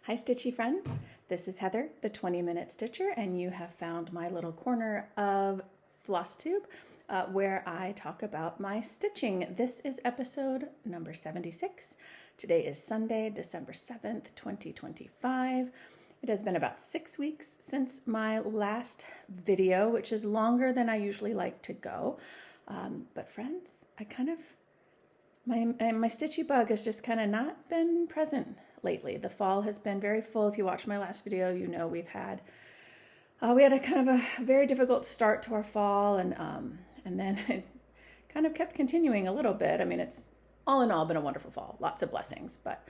Hi Stitchy friends, this is Heather, the 20-minute stitcher, and you have found my little corner of FlossTube where I talk about my stitching. This is episode number 76. Today is Sunday, December 7th, 2025. It has been about 6 weeks since my last video, which is longer than I usually like to go. But friends, my stitchy bug has just kind of not been present lately. The fall has been very full. If you watched my last video, you know we had a kind of a very difficult start to our fall, and then it kind of kept continuing a little bit. I mean, it's all in all been a wonderful fall, lots of blessings. But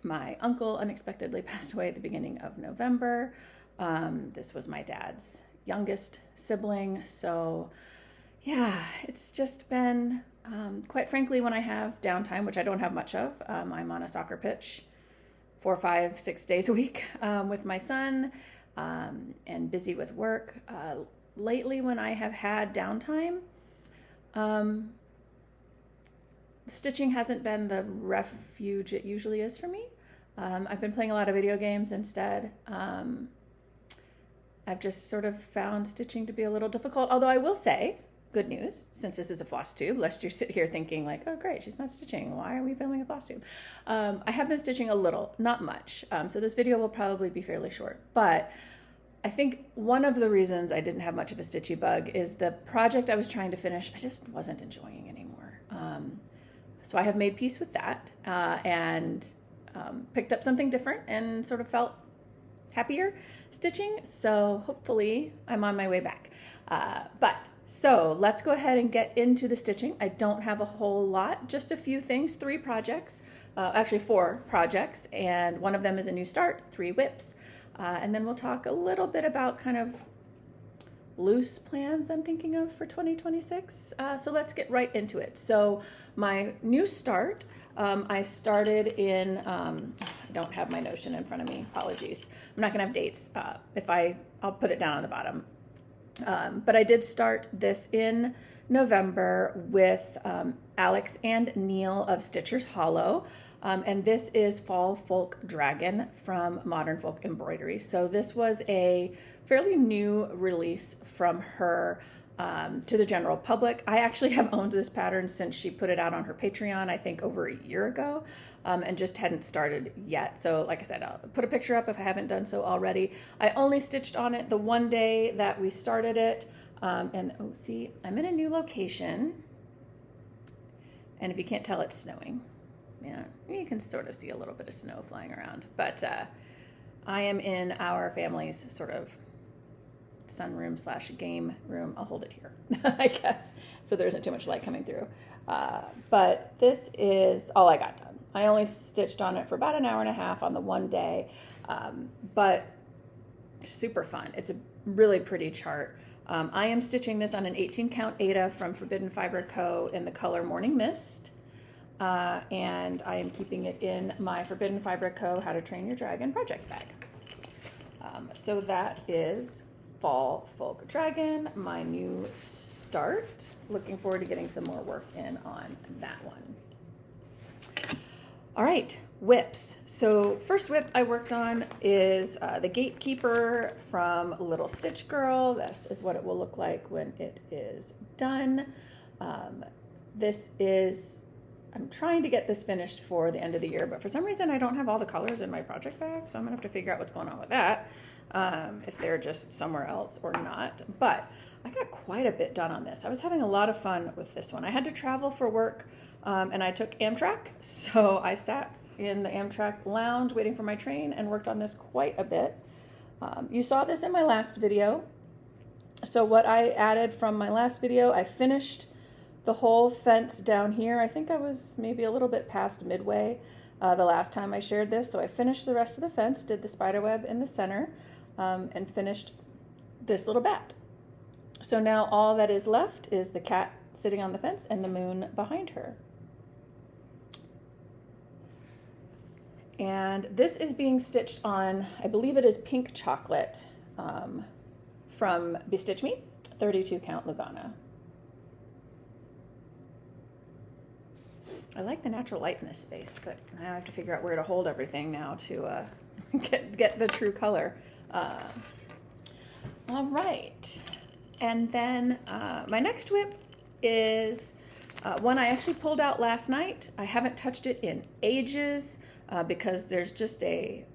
my uncle unexpectedly passed away at the beginning of November. This was my dad's youngest sibling, so yeah, it's just been, quite frankly, when I have downtime, which I don't have much of, I'm on a soccer pitch 4, 5, 6 days a week with my son and busy with work. Lately, when I have had downtime, stitching hasn't been the refuge it usually is for me. I've been playing a lot of video games instead. I've just sort of found stitching to be a little difficult, although I will say, good news, since this is a floss tube, lest you sit here thinking like, oh great, she's not stitching. Why are we filming a floss tube? I have been stitching a little, not much. So this video will probably be fairly short, but I think one of the reasons I didn't have much of a stitchy bug is the project I was trying to finish, I just wasn't enjoying anymore. So I have made peace with that and picked up something different and sort of felt happier stitching. So hopefully I'm on my way back. So let's go ahead and get into the stitching. I don't have a whole lot, just a few things, 3 projects, actually 4 projects, and one of them is a new start, 3 whips. And then we'll talk a little bit about kind of loose plans I'm thinking of for 2026. So let's get right into it. So my new start, I started in, I don't have my Notion in front of me, apologies. I'm not gonna have dates. I'll put it down on the bottom. But I did start this in November with Alex and Neil of Stitcher's Hollow. And this is Fall Folk Dragon from Modern Folk Embroidery. So this was a fairly new release from her to the general public. I actually have owned this pattern since she put it out on her Patreon, I think over a year ago, and just hadn't started yet. So like I said, I'll put a picture up if I haven't done so already. I only stitched on it the one day that we started it. And oh, see, I'm in a new location. And if you can't tell, it's snowing. Yeah, you can sort of see a little bit of snow flying around. But I am in our family's sort of sunroom / game room. I'll hold it here, I guess, so there isn't too much light coming through. But this is all I got done. I only stitched on it for about an hour and a half on the one day, but super fun. It's a really pretty chart. I am stitching this on an 18 count Aida from Forbidden Fiber Co. in the color Morning Mist. And I am keeping it in my Forbidden Fiber Co. How to Train Your Dragon project bag. So that is Fall Folk Dragon, my new start. Looking forward to getting some more work in on that one. All right, whips. So first whip I worked on is the Gatekeep-purr from Little Stitch Girl. This is what it will look like when it is done. I'm trying to get this finished for the end of the year, but for some reason I don't have all the colors in my project bag, so I'm gonna have to figure out what's going on with that, if they're just somewhere else or not. But I got quite a bit done on this. I was having a lot of fun with this one. I had to travel for work, and I took Amtrak, so I sat in the Amtrak lounge waiting for my train and worked on this quite a bit. You saw this in my last video. So what I added from my last video, I finished the whole fence down here. I think I was maybe a little bit past midway the last time I shared this. So I finished the rest of the fence, did the spider web in the center, and finished this little bat. So now all that is left is the cat sitting on the fence and the moon behind her. And this is being stitched on, I believe it is pink chocolate from Bestitch Me, 32 count Lugana. I like the natural light in this space, but now I have to figure out where to hold everything now to get the true color. All right. And then my next whip is one I actually pulled out last night. I haven't touched it in ages because there's just a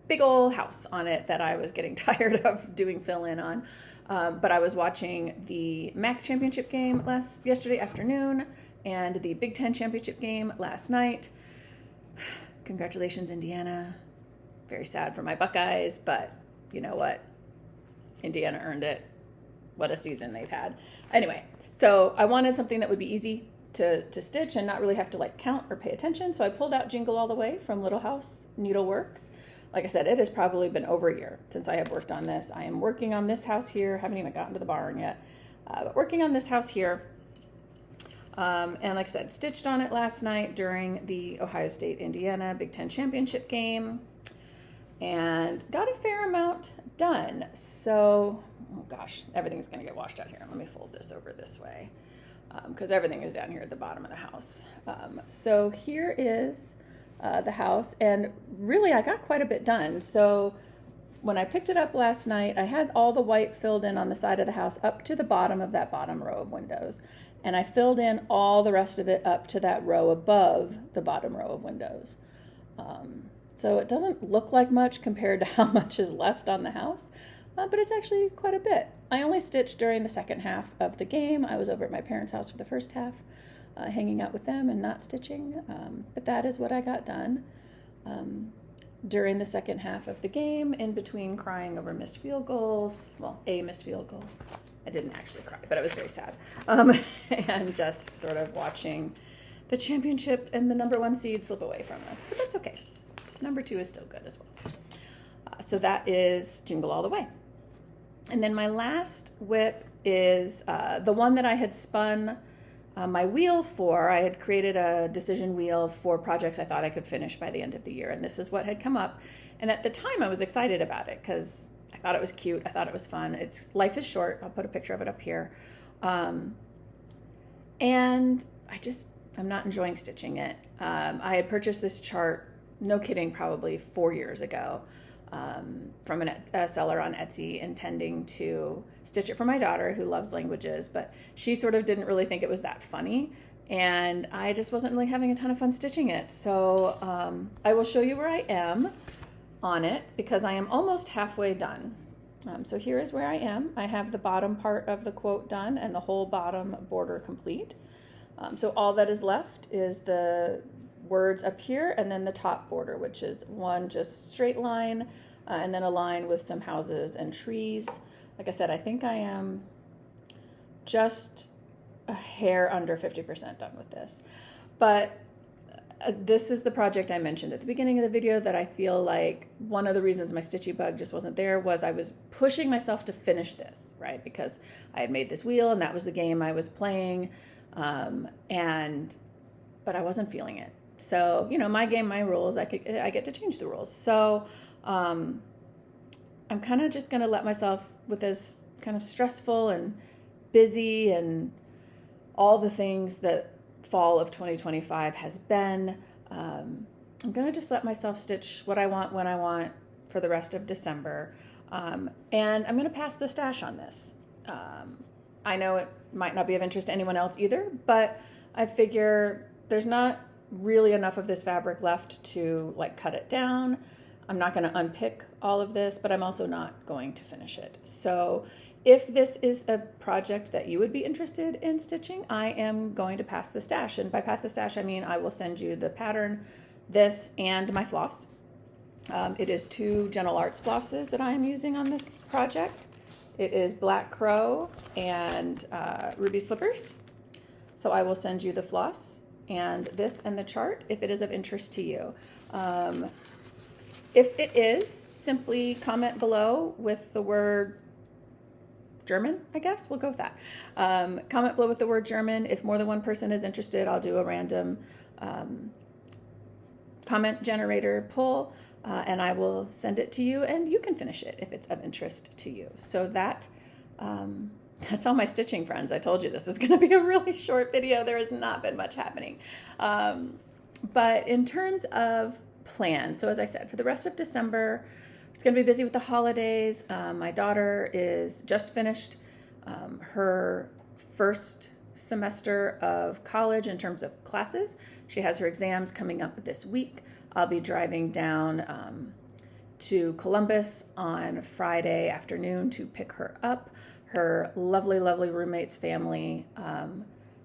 big old house on it that I was getting tired of doing fill-in on. But I was watching the MAC championship game yesterday afternoon and the Big Ten championship game last night. Congratulations, Indiana. Very sad for my Buckeyes, but you know what? Indiana earned it. What a season they've had. Anyway, so I wanted something that would be easy to stitch and not really have to like count or pay attention. So I pulled out Jingle All the Way from Little House Needleworks. Like I said, it has probably been over a year since I have worked on this. I am working on this house here. Haven't even gotten to the barn yet, but working on this house here. And like I said, stitched on it last night during the Ohio State-Indiana Big Ten championship game and got a fair amount done. So, oh gosh, everything's going to get washed out here. Let me fold this over this way because everything is down here at the bottom of the house. So here is the house, and really I got quite a bit done. So when I picked it up last night, I had all the white filled in on the side of the house up to the bottom of that bottom row of windows. And I filled in all the rest of it up to that row above the bottom row of windows. So it doesn't look like much compared to how much is left on the house, but it's actually quite a bit. I only stitched during the second half of the game. I was over at my parents' house for the first half, hanging out with them and not stitching. But that is what I got done during the second half of the game, in between crying over missed field goals. Well, a missed field goal. I didn't actually cry, but I was very sad. And just sort of watching the championship and the number 1 seed slip away from us. But that's okay. Number 2 is still good as well. So that is Jingle All the Way. And then my last whip is the one that I had spun my wheel for. I had created a decision wheel for projects I thought I could finish by the end of the year. And this is what had come up. And at the time I was excited about it because I thought it was cute. I thought it was fun. Life is short. I'll put a picture of it up here. And I'm not enjoying stitching it. I had purchased this chart, no kidding, probably 4 years ago from a seller on Etsy, intending to stitch it for my daughter who loves languages, but she sort of didn't really think it was that funny. And I just wasn't really having a ton of fun stitching it. So I will show you where I am on it because I am almost halfway done. So here is where I am. I have the bottom part of the quote done and the whole bottom border complete. So all that is left is the words up here and then the top border, which is one just straight line and then a line with some houses and trees. Like I said, I think I am just a hair under 50% done with this. But this is the project I mentioned at the beginning of the video that I feel like one of the reasons my stitchy bug just wasn't there was I was pushing myself to finish this, right? Because I had made this wheel and that was the game I was playing, but I wasn't feeling it. So, you know, my game, my rules, I get to change the rules. So I'm kind of just going to let myself, with as kind of stressful and busy and all the things that fall of 2025 has been, I'm going to just let myself stitch what I want when I want for the rest of December. And I'm going to pass the stash on this. I know it might not be of interest to anyone else either, but I figure there's not really enough of this fabric left to like cut it down. I'm not going to unpick all of this, but I'm also not going to finish it. So if this is a project that you would be interested in stitching, I am going to pass the stash. And by pass the stash, I mean I will send you the pattern, this, and my floss. It is 2 Gentle Arts flosses that I am using on this project. It is Black Crow and Ruby Slippers. So I will send you the floss and this and the chart if it is of interest to you. If it is, simply comment below with the word German, I guess. We'll go with that. Comment below with the word German. If more than one person is interested, I'll do a random comment generator pull, and I will send it to you, and you can finish it if it's of interest to you. So that that's all my stitching friends. I told you this was going to be a really short video. There has not been much happening. But in terms of plans, so as I said, for the rest of December, it's going to be busy with the holidays. My daughter is just finished her first semester of college in terms of classes. She has her exams coming up this week. I'll be driving down to Columbus on Friday afternoon to pick her up. Her lovely, lovely roommate's family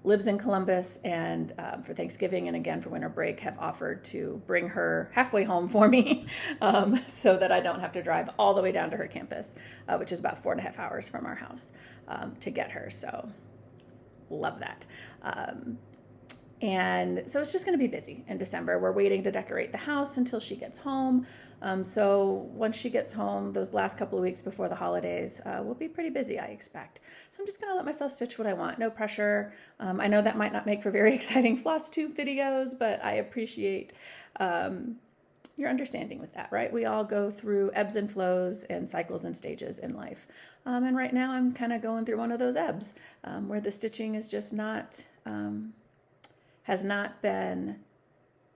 lives in Columbus, and for Thanksgiving and again for winter break have offered to bring her halfway home for me so that I don't have to drive all the way down to her campus, which is about 4.5 hours from our house to get her. So love that. And so it's just going to be busy in December. We're waiting to decorate the house until she gets home. So once she gets home, those last couple of weeks before the holidays, we'll be pretty busy, I expect. So I'm just going to let myself stitch what I want. No pressure. I know that might not make for very exciting floss tube videos, but I appreciate your understanding with that, right? We all go through ebbs and flows and cycles and stages in life. And right now I'm kind of going through one of those ebbs where the stitching is just not, has not been,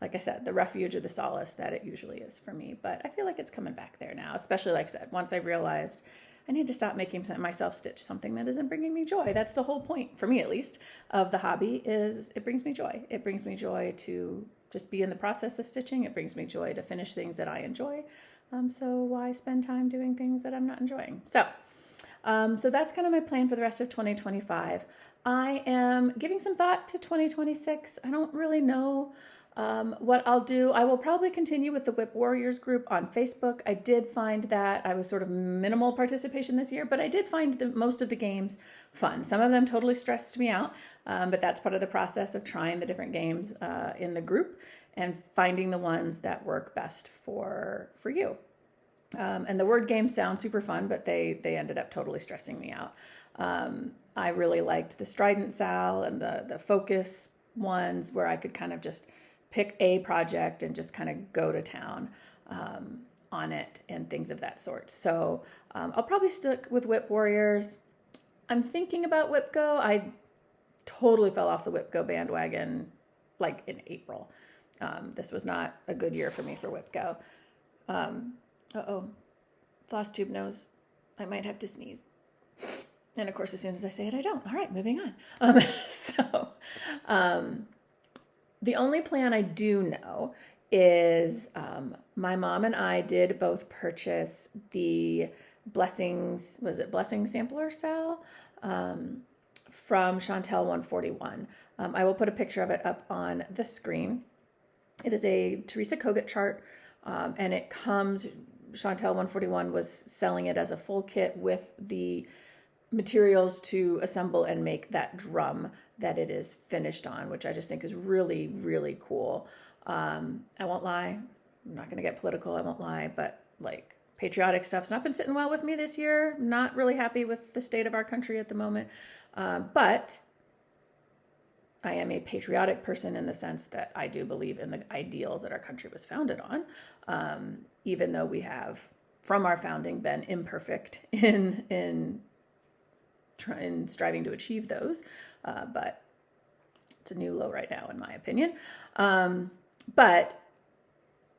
like I said, the refuge or the solace that it usually is for me. But I feel like it's coming back there now, especially, like I said, once I realized I need to stop making myself stitch something that isn't bringing me joy. That's the whole point, for me at least, of the hobby is it brings me joy. It brings me joy to just be in the process of stitching. It brings me joy to finish things that I enjoy. So why spend time doing things that I'm not enjoying? So that's kind of my plan for the rest of 2025. I am giving some thought to 2026. I don't really know what I'll do. I will probably continue with the Whip Warriors group on Facebook. I did find that I was sort of minimal participation this year, but I did find most of the games fun. Some of them totally stressed me out, but that's part of the process of trying the different games in the group and finding the ones that work best for you. And the word games sound super fun, but they ended up totally stressing me out. I really liked the Strident Sal and the focus ones where I could kind of just pick a project and just kind of go to town on it and things of that sort. So I'll probably stick with Whip Warriors. I'm thinking about Whip Go. I totally fell off the Whip Go bandwagon like in April. This was not a good year for me for Whip Go. Floss tube knows I might have to sneeze. And of course, as soon as I say it, I don't. All right, moving on. The only plan I do know is my mom and I did both purchase the Blessings Sampler Cell from Chantel 141. I will put a picture of it up on the screen. It is a Teresa Kogut chart, and it comes, Chantel 141 was selling it as a full kit with the materials to assemble and make that drum that it is finished on, which I just think is really, really cool. I won't lie. I'm not going to get political. I won't lie. But like patriotic stuff's not been sitting well with me this year. Not really happy with the state of our country at the moment. But I am a patriotic person in the sense that I do believe in the ideals that our country was founded on. Even though we have, from our founding, been imperfect in striving to achieve those. But it's a new low right now, in my opinion. But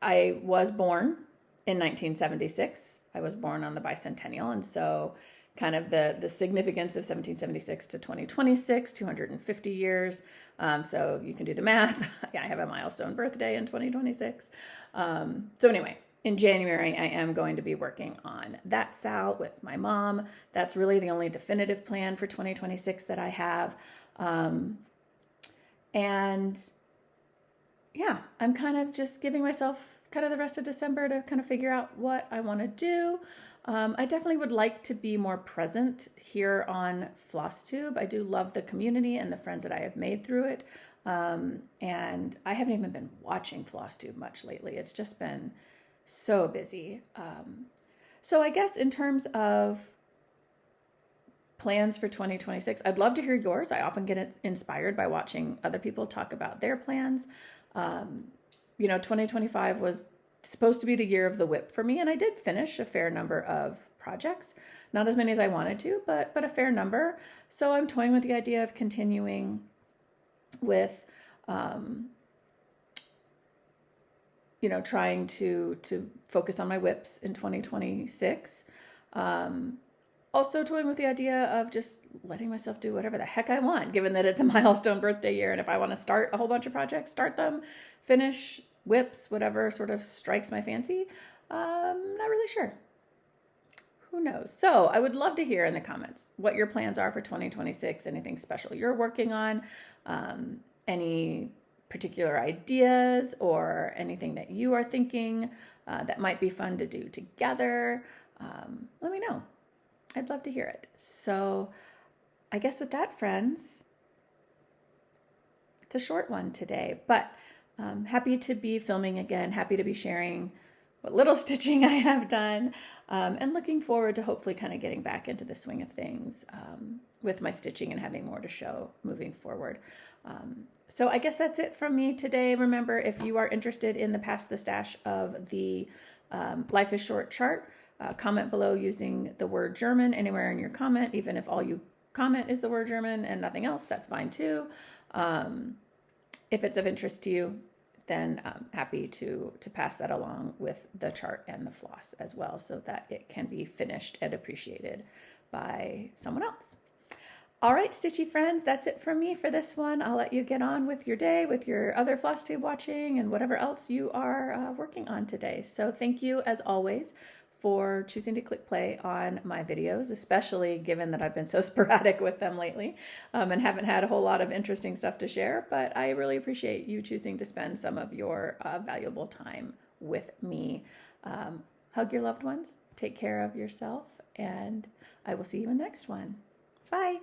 I was born in 1976. I was born on the bicentennial. And so kind of the significance of 1776 to 2026, 250 years. So you can do the math. I have a milestone birthday in 2026. So anyway, in January, I am going to be working on that Sal with my mom. That's really the only definitive plan for 2026 that I have. And yeah, I'm kind of just giving myself kind of the rest of December to kind of figure out what I want to do. I definitely would like to be more present here on FlossTube. I do love the community and the friends that I have made through it. And I haven't even been watching FlossTube much lately. It's just been so busy. So I guess in terms of plans for 2026, I'd love to hear yours. I often get inspired by watching other people talk about their plans. 2025 was supposed to be the year of the whip for me, and I did finish a fair number of projects. Not as many as I wanted to, but a fair number. So I'm toying with the idea of continuing with, trying to focus on my whips in 2026. Also toying with the idea of just letting myself do whatever the heck I want, given that it's a milestone birthday year. And if I want to start a whole bunch of projects, start them, finish whips, whatever sort of strikes my fancy. Not really sure. Who knows? So I would love to hear in the comments what your plans are for 2026, anything special you're working on, any particular ideas or anything that you are thinking that might be fun to do together. Let me know. I'd love to hear it. So I guess with that, friends, it's a short one today, but happy to be filming again, happy to be sharing what little stitching I have done, and looking forward to hopefully kind of getting back into the swing of things with my stitching and having more to show moving forward. So I guess that's it from me today. Remember, if you are interested in the Pass the Stash of the Life is Short chart, comment below using the word German anywhere in your comment. Even if all you comment is the word German and nothing else, that's fine too. If it's of interest to you, then I'm happy to pass that along with the chart and the floss as well, so that it can be finished and appreciated by someone else. All right, Stitchy friends, that's it from me for this one. I'll let you get on with your day, with your other floss tube watching and whatever else you are working on today. So thank you, as always, for choosing to click play on my videos, especially given that I've been so sporadic with them lately and haven't had a whole lot of interesting stuff to share. But I really appreciate you choosing to spend some of your valuable time with me. Hug your loved ones, take care of yourself, and I will see you in the next one. Bye.